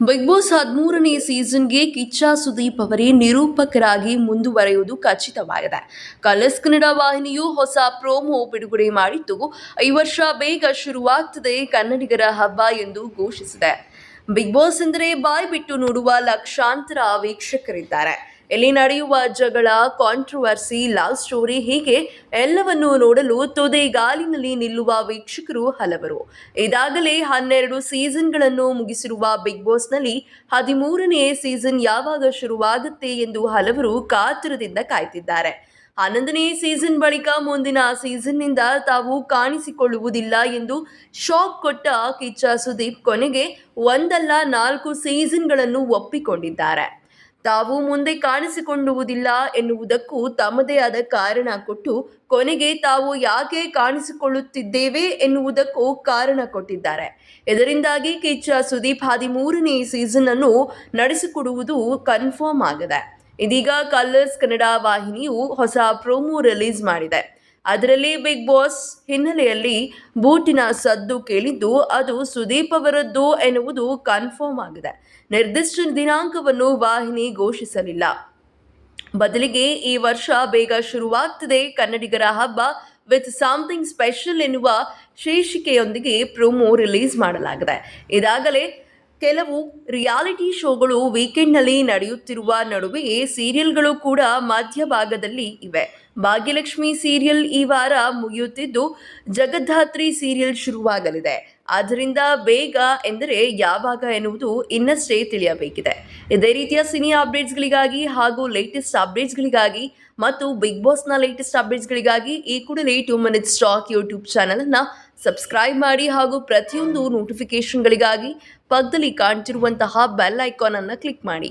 Big boss 13ನೇ ಸೀಸನ್ಗೆ Kichcha Sudeep ಅವರೇ ನಿರೂಪಕರಾಗಿ ಮುಂದುವರೆಯುವುದು ಖಚಿತವಾಗಿದೆ. Colours Kannada ವಾಹಿನಿಯು ಹೊಸ ಪ್ರೋಮೋ ಬಿಡುಗಡೆ ಮಾಡಿದ್ದು, ಈ ವರ್ಷ ಬೇಗ ಶುರುವಾಗ್ತದೆ ಕನ್ನಡಿಗರ ಹಬ್ಬ ಎಂದು ಘೋಷಿಸಿದೆ. ಬಿಗ್ ಬಾಸ್ ಎಂದರೆ ಬಾಯ್ ಬಿಟ್ಟು ನೋಡುವ ಲಕ್ಷಾಂತರ ವೀಕ್ಷಕರಿದ್ದಾರೆ. ಇಲ್ಲಿ ನಡೆಯುವ ಜಗಳ, ಕಾಂಟ್ರವರ್ಸಿ, ಲವ್ ಸ್ಟೋರಿ ಹೀಗೆ ಎಲ್ಲವನ್ನೂ ನೋಡಲು ತುದಿಗಾಲಿನಲ್ಲಿ ನಿಲ್ಲುವ ವೀಕ್ಷಕರು ಹಲವರು. ಇದಾಗಲೇ 12 ಸೀಸನ್ಗಳನ್ನು ಮುಗಿಸಿರುವ ಬಿಗ್ ಬಾಸ್ನಲ್ಲಿ 13ನೇ ಸೀಸನ್ ಯಾವಾಗ ಶುರುವಾಗುತ್ತೆ ಎಂದು ಹಲವರು ಕಾತುರದಿಂದ ಕಾಯ್ತಿದ್ದಾರೆ. 11ನೇ ಸೀಸನ್ ಬಳಿಕ ಮುಂದಿನ ಸೀಸನ್ನಿಂದ ತಾವು ಕಾಣಿಸಿಕೊಳ್ಳುವುದಿಲ್ಲ ಎಂದು ಶಾಕ್ ಕೊಟ್ಟ ಕಿಚ್ಚ ಸುದೀಪ್ ಕೊನೆಗೆ ಒಂದಲ್ಲ 4 ಸೀಸನ್ಗಳನ್ನು ಒಪ್ಪಿಕೊಂಡಿದ್ದಾರೆ. ತಾವು ಮುಂದೆ ಕಾಣಿಸಿಕೊಳ್ಳುವುದಿಲ್ಲ ಎನ್ನುವುದಕ್ಕೂ ತಮ್ಮದೇ ಆದ ಕಾರಣ ಕೊಟ್ಟು ಕೊನೆಗೆ ತಾವು ಯಾಕೆ ಕಾಣಿಸಿಕೊಳ್ಳುತ್ತಿದ್ದೇವೆ ಎನ್ನುವುದಕ್ಕೂ ಕಾರಣ ಕೊಟ್ಟಿದ್ದಾರೆ. ಇದರಿಂದಾಗಿ ಕಿಚ್ಚ ಸುದೀಪ್ 13ನೇ ಸೀಸನ್ ಅನ್ನು ನಡೆಸಿಕೊಡುವುದು ಕನ್ಫರ್ಮ್ ಆಗಿದೆ. ಇದೀಗ ಕಲರ್ಸ್ ಕನ್ನಡ ವಾಹಿನಿಯು ಹೊಸ ಪ್ರೋಮೋ ರಿಲೀಸ್ ಮಾಡಿದೆ. ಅದರಲ್ಲಿ ಬಿಗ್ ಬಾಸ್ ಹಿನ್ನೆಲೆಯಲ್ಲಿ ಬೂಟಿನ ಸದ್ದು ಕೇಳಿದ್ದು ಅದು ಸುದೀಪ್ ಅವರದ್ದು ಎನ್ನುವುದು ಕನ್ಫರ್ಮ್ ಆಗಿದೆ. ನಿರ್ದಿಷ್ಟ ದಿನಾಂಕವನ್ನು ವಾಹಿನಿ ಘೋಷಿಸಲಿಲ್ಲ. ಬದಲಿಗೆ ಈ ವರ್ಷ ಬೇಗ ಶುರುವಾಗ್ತದೆ ಕನ್ನಡಿಗರ ಹಬ್ಬ ವಿತ್ ಸಮಥಿಂಗ್ ಸ್ಪೆಷಲ್ ಎನ್ನುವ ಶೀರ್ಷಿಕೆಯೊಂದಿಗೆ ಪ್ರೋಮೋ ರಿಲೀಸ್ ಮಾಡಲಾಗಿದೆ. ಇದಾಗಲೇ ಕೆಲವು ರಿಯಾಲಿಟಿ ಶೋಗಳು ವೀಕೆಂಡ್ನಲ್ಲಿ ನಡೆಯುತ್ತಿರುವ ನಡುವೆಯೇ ಸೀರಿಯಲ್ಗಳು ಕೂಡ ಮಧ್ಯಭಾಗದಲ್ಲಿ ಇವೆ. ಭಾಗ್ಯಲಕ್ಷ್ಮಿ ಸೀರಿಯಲ್ ಈ ವಾರ ಮುಗಿಯುತ್ತಿದ್ದು, ಜಗದ್ಧಾತ್ರಿ ಸೀರಿಯಲ್ ಶುರುವಾಗಲಿದೆ. ಆದ್ದರಿಂದ ಬೇಗ ಎಂದರೆ ಯಾವಾಗ ಎನ್ನುವುದು ಇನ್ನಷ್ಟೇ ತಿಳಿಯಬೇಕಿದೆ. ಇದೇ ರೀತಿಯ ಸಿನಿ ಅಪ್ಡೇಟ್ಸ್ಗಳಿಗಾಗಿ ಹಾಗೂ ಲೇಟೆಸ್ಟ್ ಅಪ್ಡೇಟ್ಸ್ಗಳಿಗಾಗಿ ಮತ್ತು ಬಿಗ್ ಬಾಸ್ನ ಲೇಟೆಸ್ಟ್ ಅಪ್ಡೇಟ್ಸ್ಗಳಿಗಾಗಿ ಈ ಕೂಡಲೇ 2 Minutes Talk ಯೂಟ್ಯೂಬ್ ಚಾನಲನ್ನು ಸಬ್ಸ್ಕ್ರೈಬ್ ಮಾಡಿ ಹಾಗೂ ಪ್ರತಿಯೊಂದು ನೋಟಿಫಿಕೇಷನ್ಗಳಿಗಾಗಿ ಪಕ್ಕದಲ್ಲಿ ಕಾಣ್ತಿರುವಂತಹ ಬೆಲ್ ಐಕಾನ್ ಅನ್ನು ಕ್ಲಿಕ್ ಮಾಡಿ.